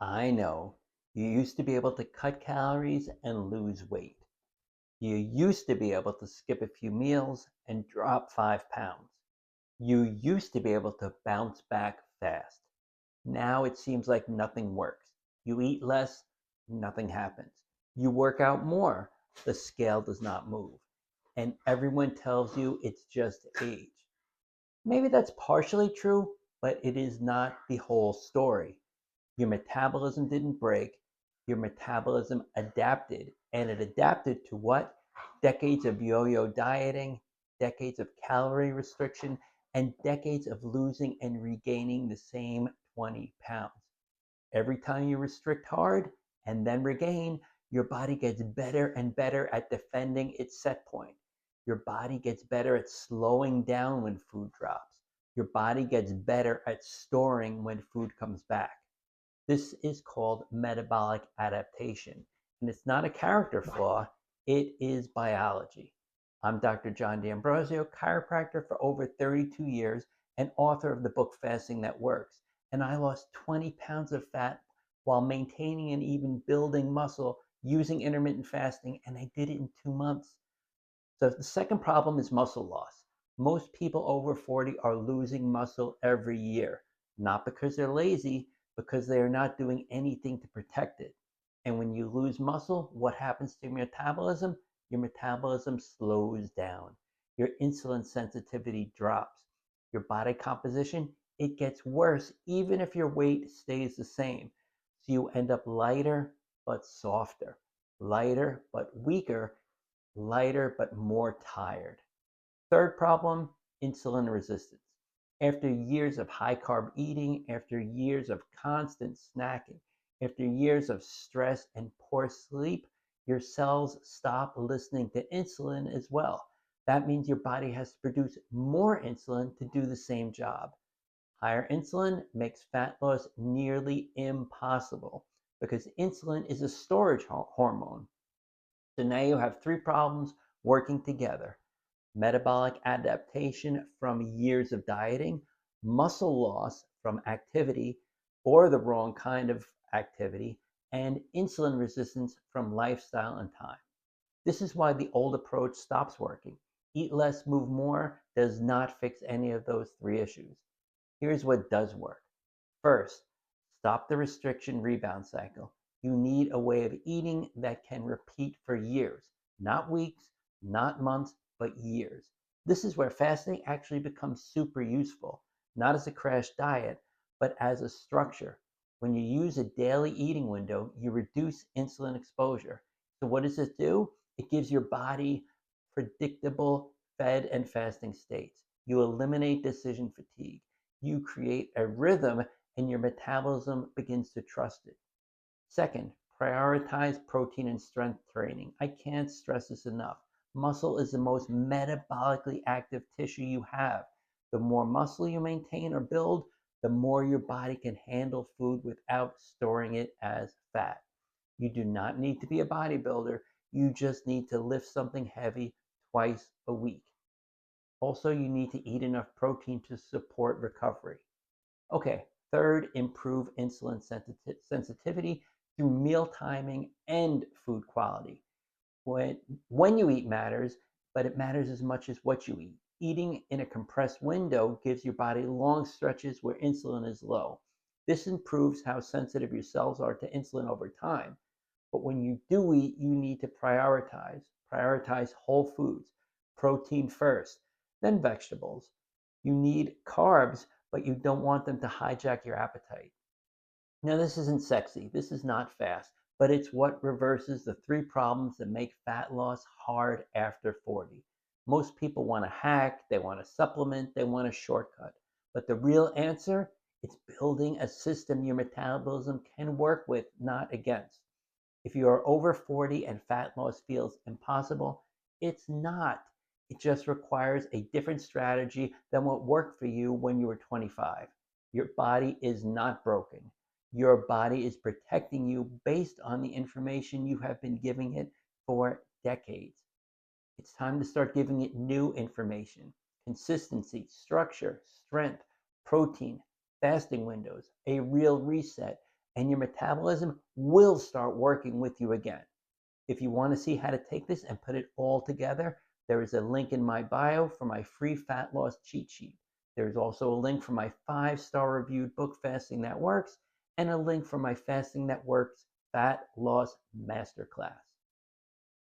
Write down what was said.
I know. You used to be able to cut calories and lose weight. You used to be able to skip a few meals and drop 5 pounds. You used to be able to bounce back fast. Now it seems like nothing works. You eat less, nothing happens. You work out more, the scale does not move. And everyone tells you it's just age. Maybe that's partially true, but it is not the whole story. Your metabolism didn't break, your metabolism adapted. And it adapted to what? Decades of yo yo dieting, decades of calorie restriction, and decades of losing and regaining the same 20 pounds. Every time you restrict hard and then regain, your body gets better and better at defending its set point. Your body gets better at slowing down when food drops. Your body gets better at storing when food comes back. This is called metabolic adaptation. And it's not a character flaw, it is biology. I'm Dr. John D'Ambrosio, chiropractor for over 32 years and author of the book Fasting That Works. And I lost 20 pounds of fat while maintaining and even building muscle using intermittent fasting, and I did it in 2 months. So the second problem is muscle loss. Most people over 40 are losing muscle every year, not because they're lazy, because they are not doing anything to protect it. And when you lose muscle, what happens to your metabolism? Your metabolism slows down. Your insulin sensitivity drops. Your body composition, it gets worse even if your weight stays the same. So you end up lighter but softer, lighter but weaker, lighter but more tired. Third problem, insulin resistance. After years of high carb eating, after years of constant snacking, after years of stress and poor sleep, your cells stop listening to insulin as well. That means your body has to produce more insulin to do the same job. Higher insulin makes fat loss nearly impossible because insulin is a storage hormone. So now you have three problems working together: metabolic adaptation from years of dieting, muscle loss from activity or the wrong kind of activity, and insulin resistance from lifestyle and time. This is why the old approach stops working. Eat less, move more does not fix any of those three issues. Here's what does work. First, stop the restriction rebound cycle. You need a way of eating that can repeat for years, not weeks, not months, but years. This is where fasting actually becomes super useful, not as a crash diet, but as a structure. When you use a daily eating window, you reduce insulin exposure. So, what does this do? It gives your body predictable fed and fasting states. You eliminate decision fatigue. You create a rhythm and your metabolism begins to trust it. Second, prioritize protein and strength training. I can't stress this enough. Muscle is the most metabolically active tissue you have. The more muscle you maintain or build, the more your body can handle food without storing it as fat. You do not need to be a bodybuilder. You just need to lift something heavy twice a week. Also, you need to eat enough protein to support recovery. Okay, third, improve insulin sensitivity through meal timing and food quality. When you eat matters, but it matters as much as what you eat. Eating in a compressed window gives your body long stretches where insulin is low. This improves how sensitive your cells are to insulin over time. But when you do eat, you need to prioritize. Prioritize whole foods, protein first, then vegetables. You need carbs, but you don't want them to hijack your appetite. Now, this isn't sexy, this is not fast, but it's what reverses the three problems that make fat loss hard after 40. Most people want to hack, they want to supplement, they want a shortcut. But the real answer is building a system your metabolism can work with, not against. If you are over 40 and fat loss feels impossible, it's not. It just requires a different strategy than what worked for you when you were 25. Your body is not broken. Your body is protecting you based on the information you have been giving it for decades. It's time to start giving it new information: consistency, structure, strength, protein, fasting windows, a real reset, and your metabolism will start working with you again. If you want to see how to take this and put it all together, there is a link in my bio for my free fat loss cheat sheet. There's also a link for my 5-star reviewed book, Fasting That Works, and a link for my Fasting That Works Fat Loss Masterclass.